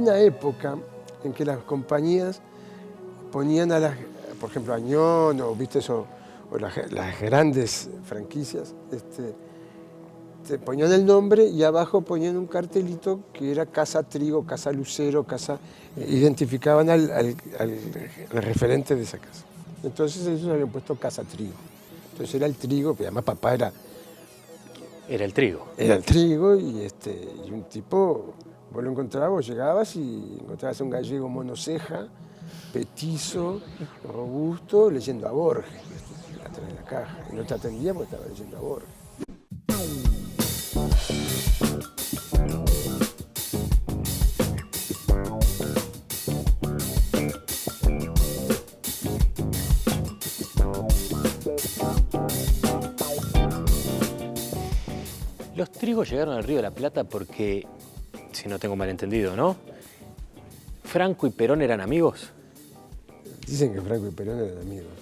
una época en que las compañías ponían a las, por ejemplo, Añón o, ¿viste eso? O las grandes franquicias, te ponían el nombre y abajo ponían un cartelito que era Casa Trigo, Casa Lucero, Casa... Identificaban al referente de esa casa. Entonces ellos habían puesto Casa Trigo. Entonces era el trigo, que además papá era... Era el trigo. Era el trigo y un tipo, vos lo encontrabas, vos llegabas y encontrabas a un gallego monoceja, petizo, robusto, leyendo a Borges, atrás de la caja. Y no te atendía porque estaba leyendo a Borges. Los trigos llegaron al Río de la Plata porque, si no tengo mal entendido, ¿no? ¿Franco y Perón eran amigos? Dicen que Franco y Perón eran amigos.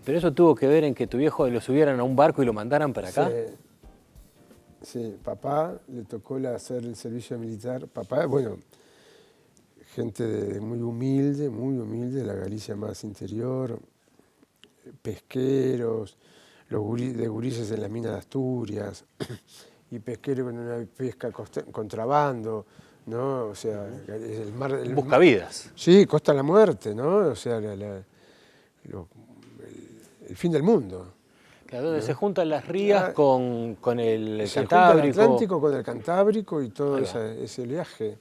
¿Pero eso tuvo que ver en que tu viejo lo subieran a un barco y lo mandaran para acá? Sí, papá le tocó hacer el servicio militar. Papá, bueno, gente muy humilde, la Galicia más interior, pesqueros, de gurises en la mina de Asturias, y pesqueros en una pesca contrabando, ¿no? O sea, el mar... Buscavidas. Sí, Costa la Muerte, ¿no? O sea, el fin del mundo. Claro, donde ¿no? se juntan las rías con el se Cantábrico. Junta el Atlántico con el Cantábrico y todo ese oleaje.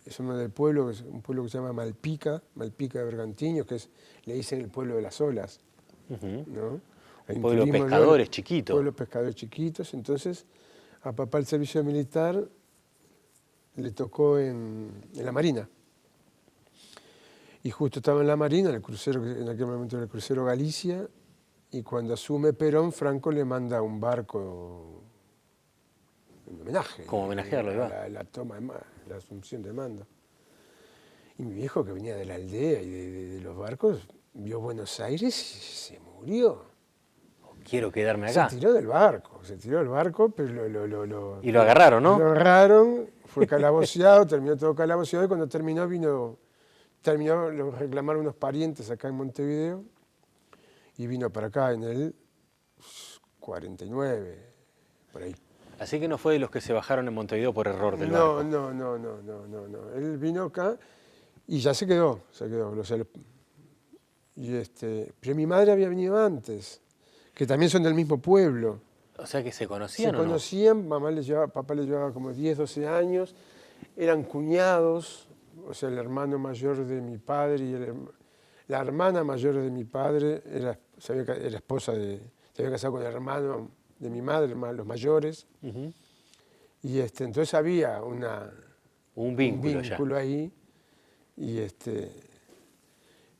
Somos del pueblo, un pueblo que se llama Malpica de Bergantiños, le dicen el pueblo de las olas. ¿no? Un pueblo de pescadores chiquitos. Pueblos pescadores chiquitos. Entonces, a papá el servicio militar le tocó en la Marina. Y justo estaba en la Marina, en el crucero, en aquel momento era el crucero Galicia, y cuando asume Perón, Franco le manda un barco en homenaje. Como homenajearlo, la toma de la asunción de mando. Y mi viejo, que venía de la aldea y de los barcos, vio Buenos Aires y se murió. Quiero quedarme acá. Se tiró del barco, pero y lo agarraron, ¿no? Lo agarraron, fue calaboceado, terminó todo calaboceado, y cuando terminó, lo reclamaron unos parientes acá en Montevideo, y vino para acá en el 49, por ahí. Así que no fue de los que se bajaron en Montevideo por error del barco. No. Él vino acá y ya se quedó. Pero mi madre había venido antes, que también son del mismo pueblo. O sea que se conocían. Se conocían, papá le llevaba como 10, 12 años, eran cuñados, o sea, el hermano mayor de mi padre y la hermana mayor de mi padre era esposa se había casado con el hermano de mi madre, los mayores. Y entonces había un vínculo ahí. Y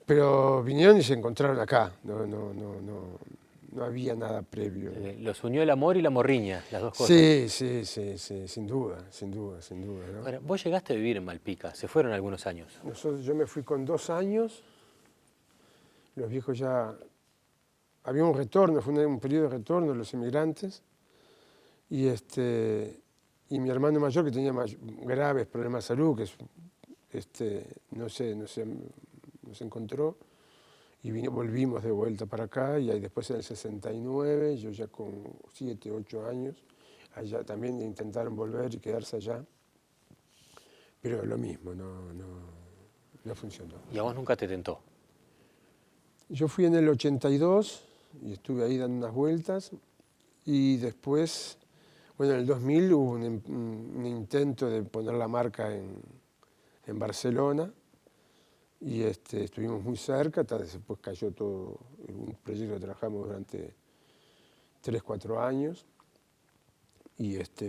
pero vinieron y se encontraron acá. No había nada previo. Los unió el amor y la morriña, las dos cosas. Sí, sin duda. ¿no? Ahora, vos llegaste a vivir en Malpica, se fueron algunos años. Yo me fui con 2 años, los viejos ya... Había un retorno, fue un periodo de retorno de los inmigrantes, y mi hermano mayor, que tenía graves problemas de salud, que no se encontró, y volvimos de vuelta para acá, y ahí después en el 69, yo ya con 7, 8 años, allá también intentaron volver y quedarse allá, pero lo mismo, no funcionó. ¿Y a vos nunca te tentó? Yo fui en el 82 y estuve ahí dando unas vueltas, y después, bueno, en el 2000 hubo un intento de poner la marca en Barcelona, y estuvimos muy cerca, después cayó todo, un proyecto que trabajamos durante 3, 4 años,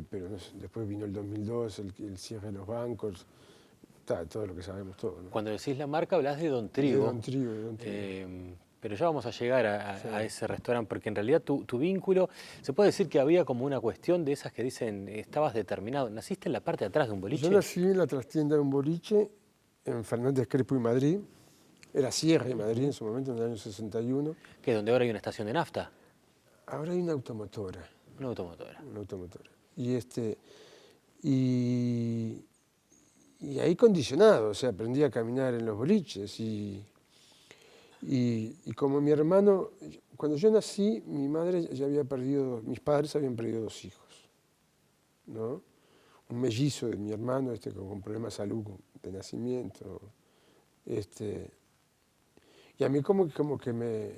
pero después vino el 2002, el cierre de los bancos, todo lo que sabemos todo, ¿no? Cuando decís la marca hablas de Don Trigo. De Don Trigo. Pero ya vamos a llegar a ese restaurante, porque en realidad tu vínculo, se puede decir que había como una cuestión de esas que dicen, estabas determinado. ¿Naciste en la parte de atrás de un boliche? Yo nací en la trastienda de un boliche, en Fernández Crespo y Madrid. Era Sierra y Madrid en su momento, en el año 61. ¿Que donde ahora hay una estación de nafta? Ahora hay una automotora. Una automotora. Una automotora. Y y ahí condicionado, o sea, aprendí a caminar en los boliches y como mi hermano, cuando yo nací, mi madre ya había perdido, mis padres habían perdido 2 hijos, ¿no? Un mellizo de mi hermano con problemas de salud de nacimiento. Y a mí como que me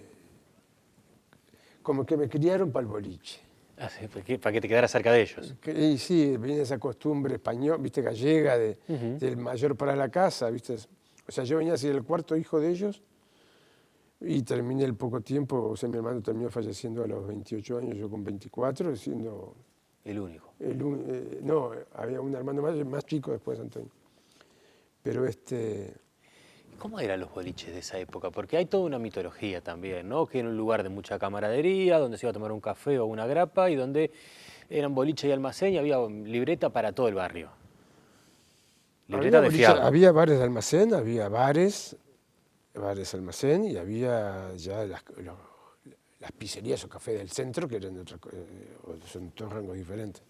criaron para el boliche. Ah, sí, para que te quedaras cerca de ellos. Y sí, viene esa costumbre española, viste, gallega, del mayor para la casa, viste. O sea, yo venía a ser el 4.º hijo de ellos y terminé el poco tiempo, o sea, mi hermano terminó falleciendo a los 28 años, yo con 24, siendo... El único. No, había un hermano más chico después, Antonio. Pero ¿Cómo eran los boliches de esa época? Porque hay toda una mitología también, ¿no? Que era un lugar de mucha camaradería, donde se iba a tomar un café o una grapa y donde eran boliche y almacén y había libreta para todo el barrio. Libreta de fiado. Había bares de almacén, había bares almacén y había ya las pizzerías o cafés del centro, que eran son dos rangos diferentes.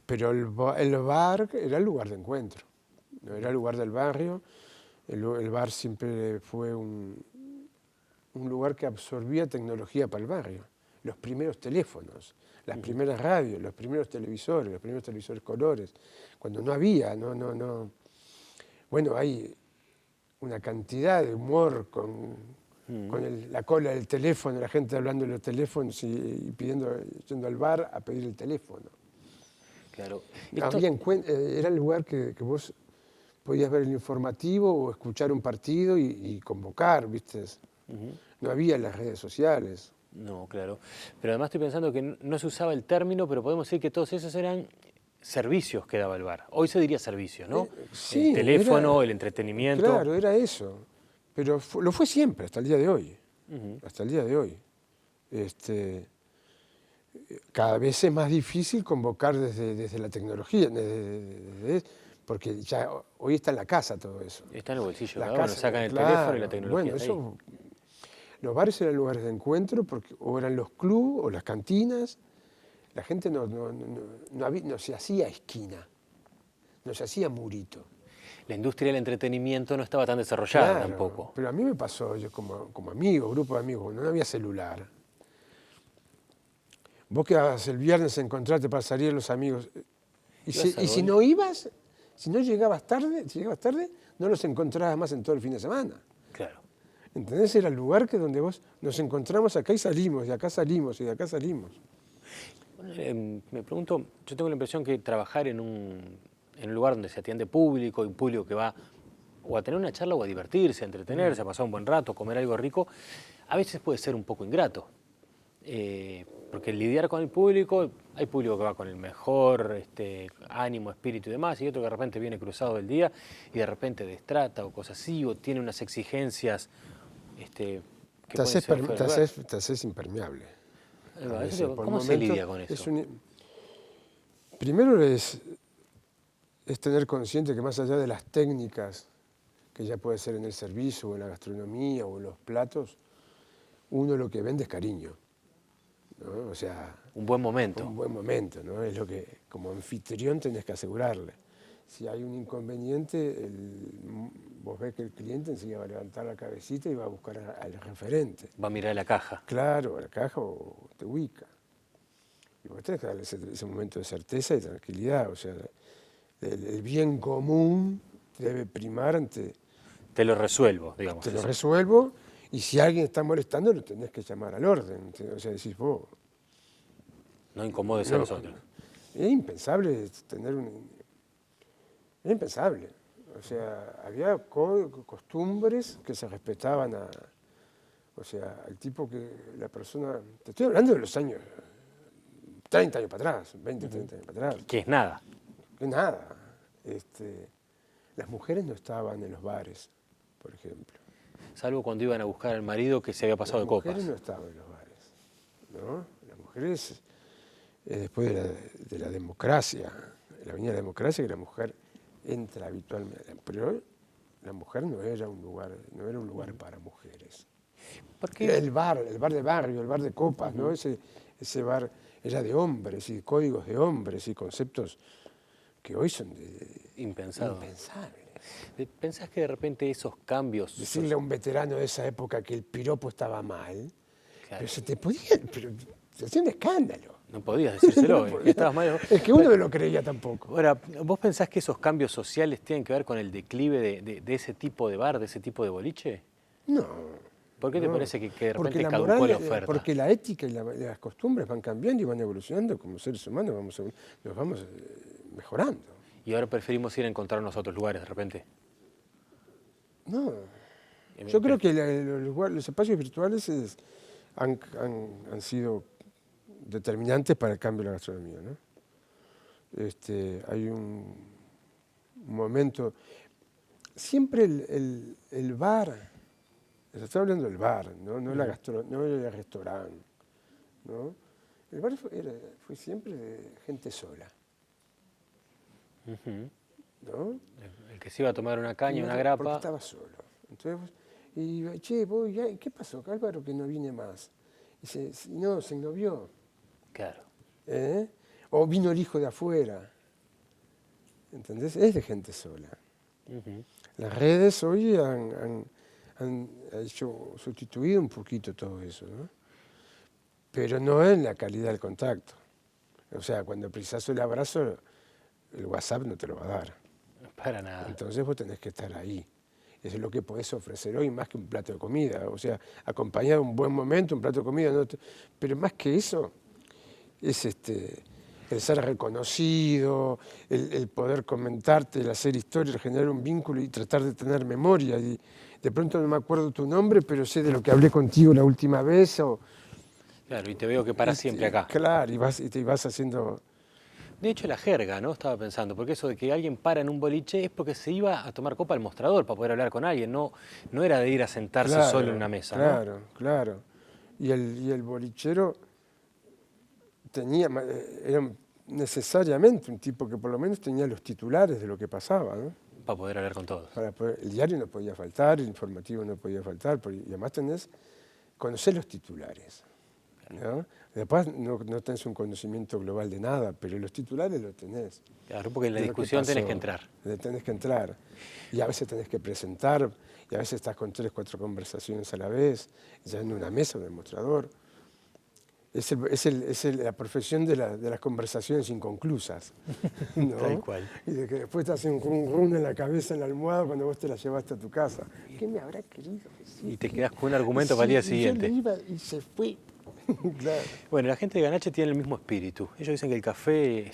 Pero el bar era el lugar de encuentro, no era el lugar del barrio. El bar siempre fue un lugar que absorbía tecnología para el barrio. Los primeros teléfonos, las primeras radios, los primeros televisores colores, cuando no había, Bueno, hay una cantidad de humor con la cola del teléfono, la gente hablando en los teléfonos y yendo al bar a pedir el teléfono. Claro. Era el lugar que vos podías ver el informativo o escuchar un partido y convocar, ¿viste? No había las redes sociales. No, claro. Pero además estoy pensando que no se usaba el término, pero podemos decir que todos esos eran servicios que daba el bar. Hoy se diría servicio, ¿no? Sí, el teléfono, el entretenimiento. Claro, era eso. Pero lo fue siempre, hasta el día de hoy. Hasta el día de hoy. Cada vez es más difícil convocar desde la tecnología, porque ya hoy está en la casa todo eso. Está en el bolsillo, ¿no? Sacan el teléfono y la tecnología. Bueno, eso, los bares eran lugares de encuentro, o eran los clubes o las cantinas. La gente no se hacía esquina, no se hacía murito. La industria del entretenimiento no estaba tan desarrollada tampoco. Pero a mí me pasó, yo como amigo, grupo de amigos, no había celular. Vos quedabas el viernes a encontrarte para salir los amigos. Y si no ibas, si llegabas tarde, no los encontrabas más en todo el fin de semana. Claro. ¿Entendés? Era el lugar donde vos nos encontramos acá y salimos, y acá salimos, y de acá salimos. Me pregunto, yo tengo la impresión que trabajar en un lugar donde se atiende público, y un público que va o a tener una charla o a divertirse, a entretenerse, a pasar un buen rato, a comer algo rico, a veces puede ser un poco ingrato. Porque lidiar con el público, hay público que va con el mejor ánimo, espíritu y demás, y otro que de repente viene cruzado del día y de repente destrata o cosas así, o tiene unas exigencias que te haces impermeable. ¿Cómo se lidia con eso? Primero es tener consciente que más allá de las técnicas, que ya puede ser en el servicio o en la gastronomía o en los platos, uno lo que vende es cariño, ¿no? O sea, un buen momento. Un buen momento, ¿no? Es lo que como anfitrión tenés que asegurarle. Si hay un inconveniente, vos ves que el cliente enseguida va a levantar la cabecita y va a buscar al referente. Va a mirar la caja. Claro, a la caja o te ubica. Y vos tenés que darle ese momento de certeza y tranquilidad. O sea, el bien común debe primar ante... Te lo resuelvo, digamos. Te lo resuelvo, y si alguien está molestando, lo tenés que llamar al orden. O sea, decís vos... No incomodes a los otros. Es impensable tener Es impensable. O sea, había costumbres que se respetaban o sea, al tipo que la persona... Te estoy hablando de los años 30 años para atrás, 20, 30 años para atrás. Que es nada. Que es nada. Las mujeres no estaban en los bares, por ejemplo. Salvo cuando iban a buscar al marido que se había pasado de copas. Las mujeres no estaban en los bares, ¿no? Las mujeres, después de la democracia, la venida de la democracia, que la mujer entra habitualmente, pero la mujer no era un lugar para mujeres. Porque el bar de barrio, el bar de copas, ¿no? Ese bar era de hombres y códigos de hombres y conceptos que hoy son Impensado. impensables. ¿Pensás que de repente esos cambios... Decirle a un veterano de esa época que el piropo estaba mal, Claro. pero se te podía, pero se hacía un escándalo. No podías decírselo, No podía. que estabas mal. Es que uno no lo creía tampoco. Ahora, ¿vos pensás que esos cambios sociales tienen que ver con el declive de ese tipo de bar, de ese tipo de boliche? No. ¿Por qué te no. parece que de Porque repente la caducó moral, la oferta? porque la ética y las costumbres van cambiando y van evolucionando como seres humanos, nos vamos mejorando. Y ahora preferimos ir a encontrarnos a otros lugares de repente. No. Yo creo que los espacios virtuales han sido determinantes para el cambio de la gastronomía, ¿no? Hay un momento, siempre el bar, se está hablando del bar, no el restaurante, ¿no? El bar fue siempre de gente sola, Ujú. ¿no? El que se iba a tomar una caña, una Porque grapa. estaba solo. Entonces, y che, ¿qué pasó? Álvaro que no viene más. No, se ennovió. Claro. ¿Eh? O vino el hijo de afuera. ¿Entendés? Es de gente sola. Ujú. Las redes hoy han sustituido un poquito todo eso, ¿no? Pero no en la calidad del contacto. O sea, cuando precisas el abrazo, el WhatsApp no te lo va a dar. Para nada. Entonces vos tenés que estar ahí. Eso es lo que podés ofrecer hoy más que un plato de comida. O sea, acompañado de un buen momento, un plato de comida. Pero más que eso, es el ser reconocido, el poder comentarte, el hacer historia, el generar un vínculo y tratar de tener memoria. Y de pronto no me acuerdo tu nombre, pero sé de lo que hablé contigo la última vez. Claro, y te veo que paras siempre acá. Claro, y te vas haciendo... De hecho, la jerga, ¿no? Estaba pensando, porque eso de que alguien para en un boliche es porque se iba a tomar copa al mostrador para poder hablar con alguien, no era de ir a sentarse Claro, solo en una mesa, ¿no? Claro, claro. Y el bolichero era necesariamente un tipo que por lo menos tenía los titulares de lo que pasaba, ¿no? Para poder hablar con todos. El diario no podía faltar, el informativo no podía faltar, y además conocer los titulares, ¿no? Después no tenés un conocimiento global de nada, pero los titulares los tenés. Claro, porque en la De lo que discusión tenés pasó, que entrar. Tenés que entrar. Y a veces tenés que presentar, y a veces estás con 3, 4 conversaciones a la vez, ya en una mesa o en el mostrador. Es la profesión de las conversaciones inconclusas, ¿no? Tal cual. Y de que después te hacen un run en la cabeza, en la almohada, cuando vos te la llevaste a tu casa. ¿Qué me habrá querido decir? Y te quedás con un argumento para el día siguiente. Y yo le iba y se fue. Claro. Bueno, la gente de Ganache tiene el mismo espíritu. Ellos dicen que el café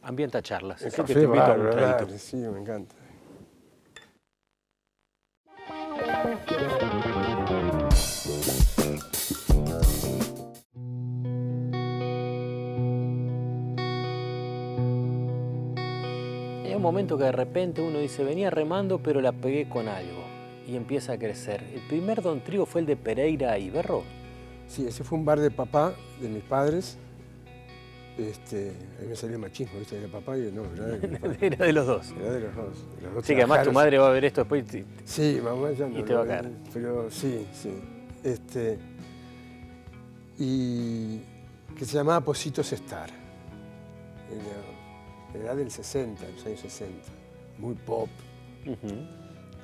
ambienta charlas. El Así que café te invito a un bárbaro, traguito. dale, sí, me encanta. Hay un momento que de repente uno dice, venía remando pero la pegué con algo y empieza a crecer. El primer Don Trigo fue el de Pereira y Berro. Sí, ese fue un bar de papá, de mis padres. A mí me salió machismo, ¿viste? De papá y no, era de mi papá. Era de los dos. Era de los dos. Los dos Sí, que además tu trabajaron. madre va a ver esto después y Sí, mamá ya no. Y te va a caer. Pero sí, sí. Y que se llamaba Positos Star. Era del 60, los años 60. Muy pop,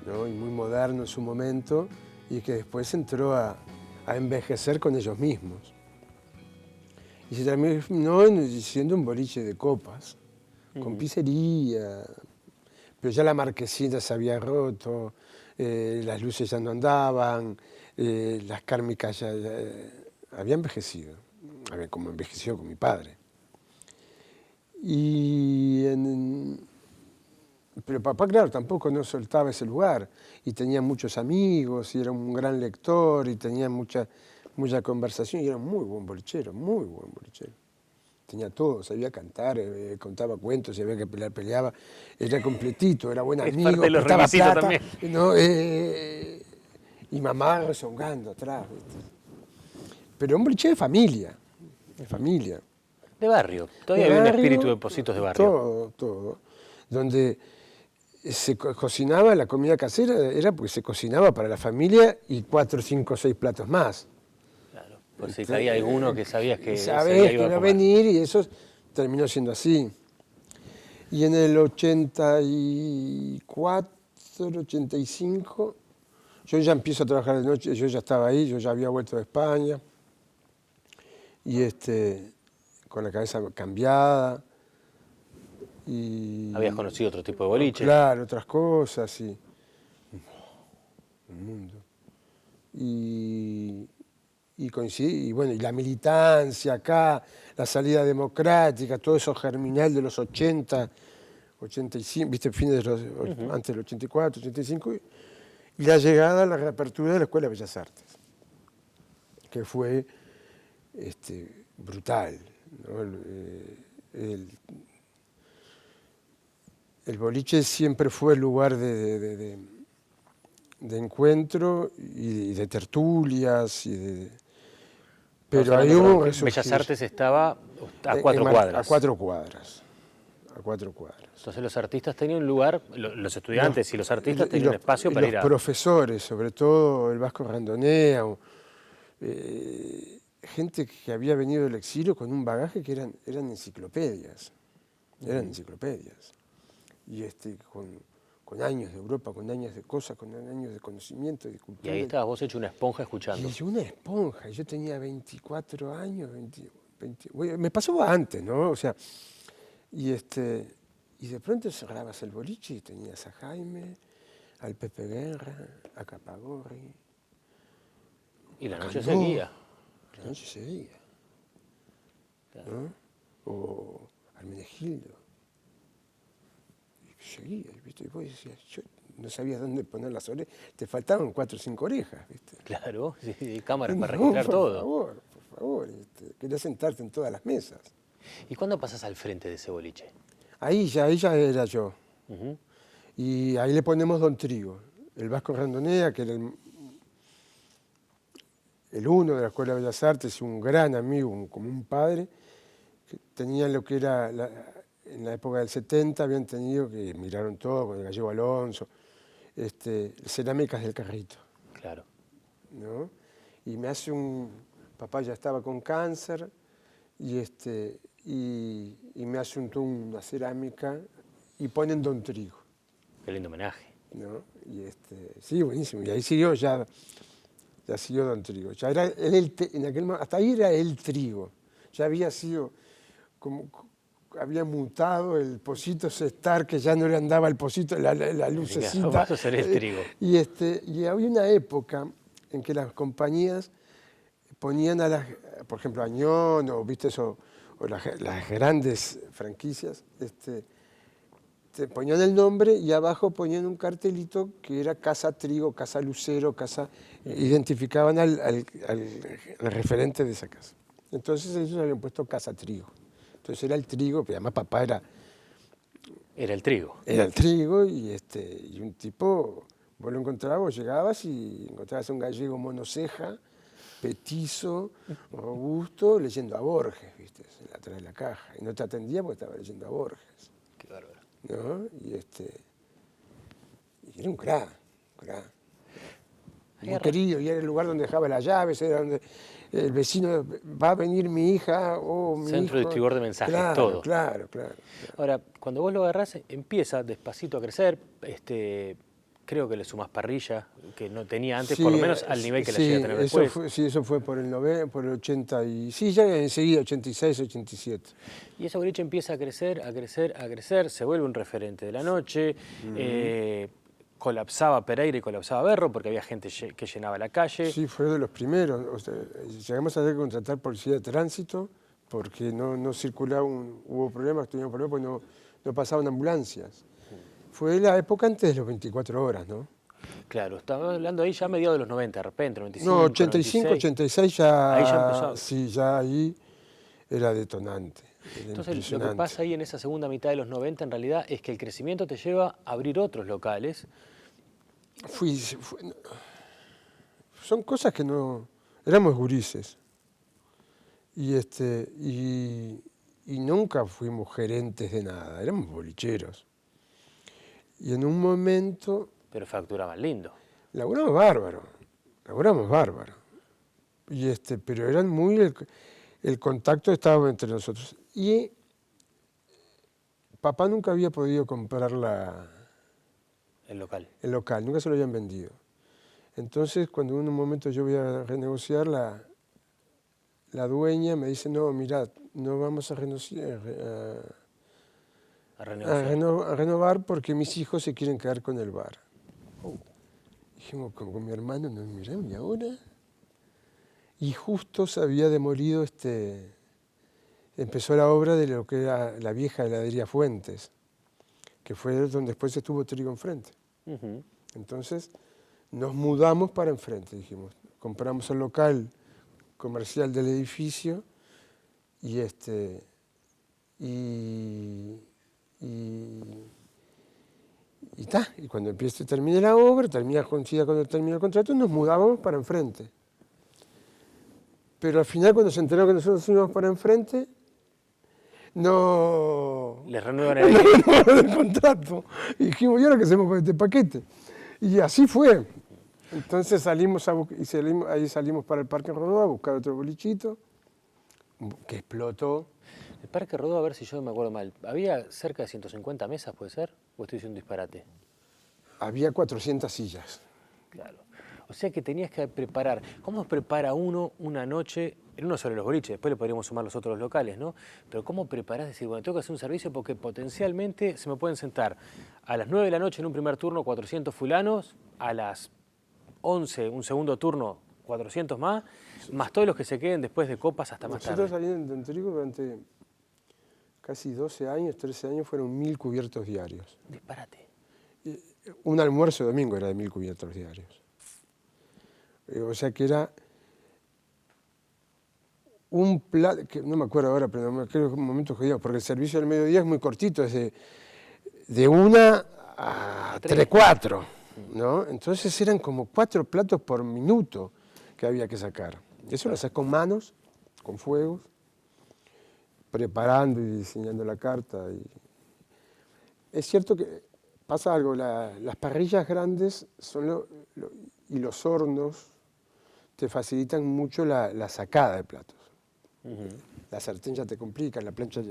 ¿no? Y muy moderno en su momento. Y que después entró a envejecer con ellos mismos. Y se terminó siendo un boliche de copas, con pizzería, pero ya la marquesina se había roto, las luces ya no andaban, las kármicas ya había envejecido, como envejeció con mi padre. Pero papá, claro, tampoco no soltaba ese lugar, y tenía muchos amigos, y era un gran lector, y tenía mucha conversación, y era un muy buen bolichero, muy buen bolichero. Tenía todo, sabía cantar, contaba cuentos, sabía que peleaba, era completito, era buen Es amigo, parte de los prestaba requisitos plata, también. ¿no? Y mamá rezongando atrás, ¿viste? Pero un boliche de familia, De barrio. Todavía De había un barrio, espíritu de Positos de barrio. todo. Donde se cocinaba la comida casera, era porque se cocinaba para la familia y 4, 5, 6 platos más. Claro. Por si caía alguno que sabías que ese Sabés día que iba a iba a comer. venir y eso terminó siendo así. Y en el 84, 85, yo ya empiezo a trabajar de noche, yo ya estaba ahí, yo ya había vuelto de España, y con la cabeza cambiada. Y, ¿Habías conocido otro tipo de boliche? claro, otras cosas, y un mundo. Y coincidí, y bueno, y la militancia acá, la salida democrática, todo eso germinal de los 80, 85, viste, fines de los, antes del 84, 85, y la llegada, la reapertura de la Escuela de Bellas Artes, que fue brutal, ¿no? El boliche siempre fue el lugar de encuentro y de tertulias, pero ahí hubo un resurgir. Bellas Artes estaba a 4 cuadras. A 4 cuadras. A 4 cuadras. Entonces los artistas tenían un lugar, los estudiantes y los artistas tenían un espacio para ir a... Los profesores, sobre todo el Vasco Randonea, gente que había venido del exilio con un bagaje que eran enciclopedias. Eran enciclopedias. Y con años de Europa, con años de cosas, con años de conocimiento, de cultura. Y ahí estabas vos hecho una esponja escuchando. Y yo una esponja, yo tenía 24 años, 20, me pasó antes, ¿no? O sea, y de pronto cerrabas el boliche y tenías a Jaime, al Pepe Guerra, a Capagorri. Y la noche seguía. La noche seguía. ¿No? O Hermenegildo. Seguía, ¿viste? Y vos decías, yo no sabías dónde poner las orejas, te faltaban 4 o 5 orejas, ¿viste? Claro, sí, cámaras para registrar todo. Por favor, querías sentarte en todas las mesas. ¿Y cuándo pasás al frente de ese boliche? Ahí ya era yo. Y ahí le ponemos Don Trigo, el Vasco Randonea, que era el uno de la Escuela de Bellas Artes, un gran amigo, como un padre, que tenía lo que era... en la época del 70 habían tenido, que miraron todo, con el Gallego Alonso, cerámicas del Carrito. Claro. ¿No? Y me hace papá ya estaba con cáncer, y me hace una cerámica, y ponen Don Trigo. Qué lindo homenaje. ¿No? Y sí, buenísimo. Y ahí siguió, ya siguió Don Trigo. Ya era en aquel momento, hasta ahí era el Trigo. Ya había sido había mutado el Pocito Star, que ya no le andaba el Pocito, la lucecita. Vas a ser el Trigo. Y había una época en que las compañías ponían por ejemplo, Añón, o viste eso, o las grandes franquicias, te ponían el nombre y abajo ponían un cartelito que era Casa Trigo, Casa Lucero, identificaban al referente de esa casa. Entonces ellos habían puesto Casa Trigo. Entonces era el Trigo, pero además papá era... Era el Trigo. Era el Trigo, y un tipo, vos lo encontrabas, vos llegabas y encontrabas a un gallego monoceja, petizo, robusto, leyendo a Borges, ¿viste? Atrás de la caja. Y no te atendía porque estaba leyendo a Borges. Qué bárbaro. ¿No? Y era un crack. Muy querido, y era el lugar donde dejaba las llaves, era donde el vecino, va a venir mi hija o mi Centro hijo. distribuidor de mensajes, claro, todo. Claro. Ahora, cuando vos lo agarrás, empieza despacito a crecer, creo que le sumás parrilla, que no tenía antes, Sí, por lo menos al nivel que la llegué a tener después. Eso fue por el 80 y... Sí, ya enseguida, 86, 87. Y ese boliche empieza a crecer, se vuelve un referente de la noche, colapsaba Pereira y colapsaba Berro porque había gente que llenaba la calle. Sí, fue de los primeros. O sea, llegamos a tener que contratar policía de tránsito porque no circulaba, hubo problemas, tuvimos problemas porque no pasaban ambulancias. Fue la época antes de los 24 horas, ¿no? Claro, estaba hablando ahí ya a mediados de los 90, de repente, 95, No, 85, 96. 86 ya... Ahí ya empezó. Sí, ya ahí era detonante. Era Entonces, lo que pasa ahí en esa segunda mitad de los 90 en realidad es que el crecimiento te lleva a abrir otros locales. Son cosas que no... Éramos gurises. Y nunca fuimos gerentes de nada, éramos bolicheros. Y en un momento... Pero facturaban lindo. Laburamos bárbaro. Pero eran muy... El contacto estaba entre nosotros. Y papá nunca había podido comprar El local. el local, nunca se lo habían vendido. Entonces, cuando en un momento yo voy a renegociar, la dueña me dice, no, mirad, no vamos a renegociar, A renegociar. a renovar porque mis hijos se quieren quedar con el bar. Dijimos, con mi hermano, nos miramos, ¿y ahora? Y justo se había demolido, empezó la obra de lo que era la vieja heladería Fuentes, que fue donde después estuvo Trigo enfrente. Ujú. Entonces nos mudamos para enfrente, dijimos, compramos el local comercial del edificio y y cuando termine la obra, coincida cuando termine el contrato, nos mudábamos para enfrente. Pero al final, cuando se enteró que nosotros íbamos para enfrente, no Les renuevan el el contrato. Y dijimos, ¿y ahora qué hacemos con este paquete? Y así fue. Entonces ahí salimos para el Parque Rodó a buscar otro bolichito, que explotó. El Parque Rodó, a ver si yo me acuerdo mal, ¿había cerca de 150 mesas, puede ser? ¿O estoy diciendo un disparate? Había 400 sillas. Claro. O sea que tenías que preparar. ¿Cómo prepara uno una noche, en uno sobre los boliches, después le podríamos sumar los otros locales, ¿no? Pero ¿cómo preparás? Decir, bueno, tengo que hacer un servicio porque potencialmente se me pueden sentar a las 9 de la noche en un primer turno 400 fulanos, a las 11 un segundo turno 400 más todos los que se queden después de copas hasta más tarde. Nosotros saliendo en Trigo durante casi 12 años, 13 años, fueron 1000 cubiertos diarios. Disparate. Un almuerzo de domingo era de 1000 cubiertos diarios. O sea que era un plato, que no me acuerdo ahora, pero creo que es un momento jodido, porque el servicio del mediodía es muy cortito, es de 1 a 3, 4, ¿no? Entonces eran como 4 platos por minuto que había que sacar. Eso lo haces con manos, con fuegos, preparando y diseñando la carta. Es cierto que pasa algo, las parrillas grandes y los hornos te facilitan mucho la sacada de platos. La sartén ya te complica, la plancha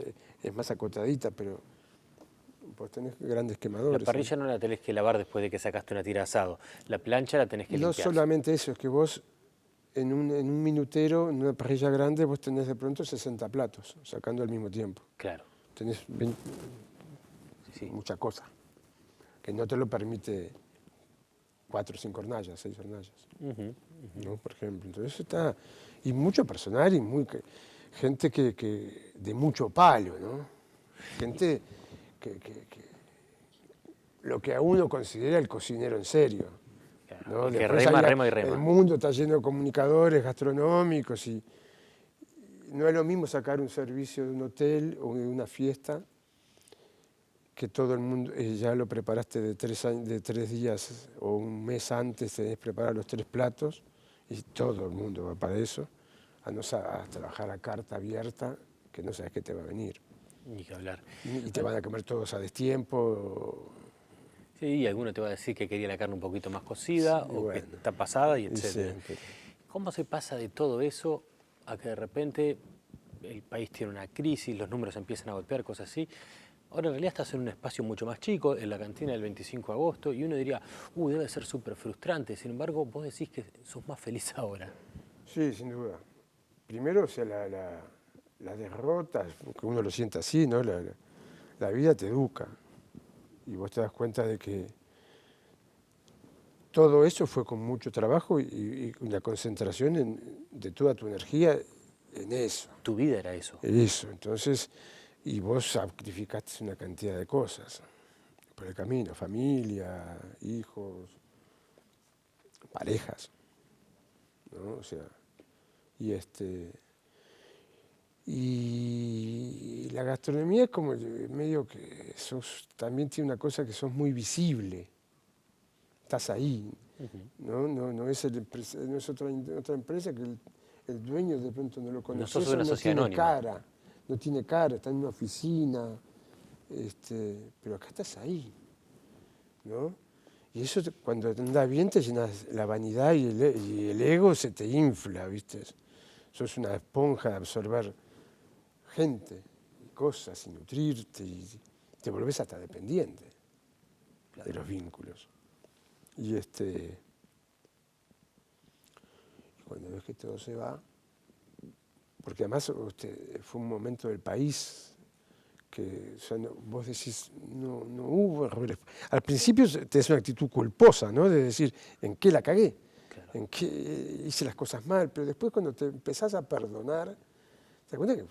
es más acotadita, pero vos tenés grandes quemadores. La parrilla no la tenés que lavar después de que sacaste una tira de asado. La plancha la tenés que No limpiar. solamente eso, es que vos en un minutero, en una parrilla grande, vos tenés de pronto 60 platos, sacando al mismo tiempo. Claro. Tenés Sí. mucha cosa, que no te lo permite 4 o 5 hornallas, 6 hornallas, ¿no? Por ejemplo. Entonces está, y mucho personal y gente que de mucho palo, ¿no? Gente que lo que a uno considera el cocinero en serio, ¿no? Que Después rema y rema. el mundo está lleno de comunicadores gastronómicos y no es lo mismo sacar un servicio de un hotel o de una fiesta que todo el mundo ya lo preparaste de 3 días o un mes antes, tenés que preparar los 3 platos y todo el mundo va para eso, a trabajar a carta abierta, que no sabes qué te va a venir. Ni que hablar. Y te van a comer todos a destiempo. Sí, y alguno te va a decir que quería la carne un poquito más cocida Sí, o bueno. que está pasada y etcétera. Sí, ¿Cómo se pasa de todo eso a que de repente el país tiene una crisis, los números empiezan a golpear, cosas así? Ahora en realidad estás en un espacio mucho más chico, en la cantina del 25 de agosto, y uno diría, debe ser súper frustrante. Sin embargo, vos decís que sos más feliz ahora. sí, sin duda. Primero, o sea, la derrota, que uno lo siente así, ¿no? La vida te educa. Y vos te das cuenta de que todo eso fue con mucho trabajo y una concentración de toda tu energía en eso. Tu vida era eso. Eso, entonces, y vos sacrificaste una cantidad de cosas por el camino, familia, hijos, parejas, ¿no? O sea, y la gastronomía es como medio que también tiene una cosa que sos muy visible, estás ahí, no es otra empresa que el dueño de pronto no lo conoces, sos una sociedad anónima. No tiene cara, está en una oficina, pero acá estás ahí, ¿no? Y eso cuando anda bien te llenas la vanidad y el ego se te infla, ¿viste? Sos una esponja de absorber gente y cosas y nutrirte y te volvés hasta dependiente de los vínculos. Y cuando ves que todo se va, porque además fue un momento del país que vos decís, no hubo errores. Al principio tenés una actitud culposa, ¿no? De decir, ¿en qué la cagué? Claro. ¿En qué hice las cosas mal? Pero después cuando te empezás a perdonar, te das cuenta que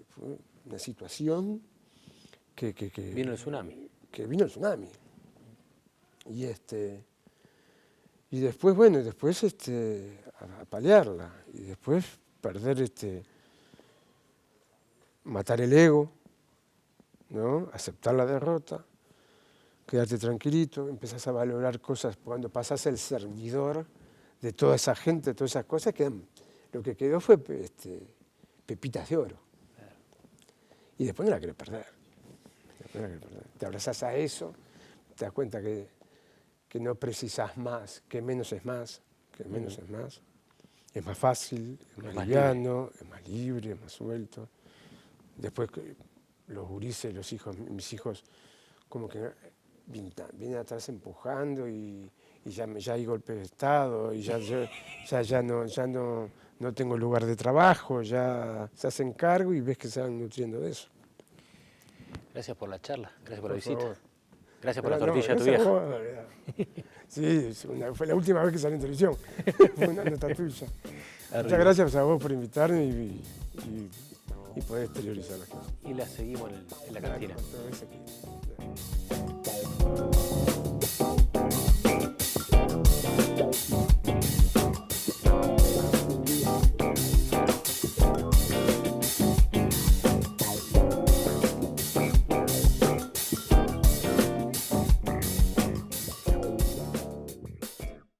fue una situación que vino el tsunami. Que vino el tsunami. Y después, bueno, a paliarla. Y después perder, matar el ego, ¿no? Aceptar la derrota, quedarte tranquilito, empezás a valorar cosas. Cuando pasás el servidor de toda esa gente, de todas esas cosas, lo que quedó fue pepitas de oro. Claro. Y después no la querés perder. Te abrazás a eso, te das cuenta que no precisas más, que menos es más, que menos es más. Es más fácil, es más liviano, es más libre, es más suelto. Después los gurises, los hijos, mis hijos, como que vienen atrás empujando y ya hay golpe de Estado y ya no tengo lugar de trabajo, ya se hacen cargo y ves que se van nutriendo de eso. Gracias por la charla, gracias por la visita. Favor. Gracias por la tortilla de tu vieja. Sí, fue la última vez que salí en televisión. Fue una nota tuya. Muchas gracias a vos por invitarme y poder exteriorizar las cosas. Y la seguimos en la cantina. Claro,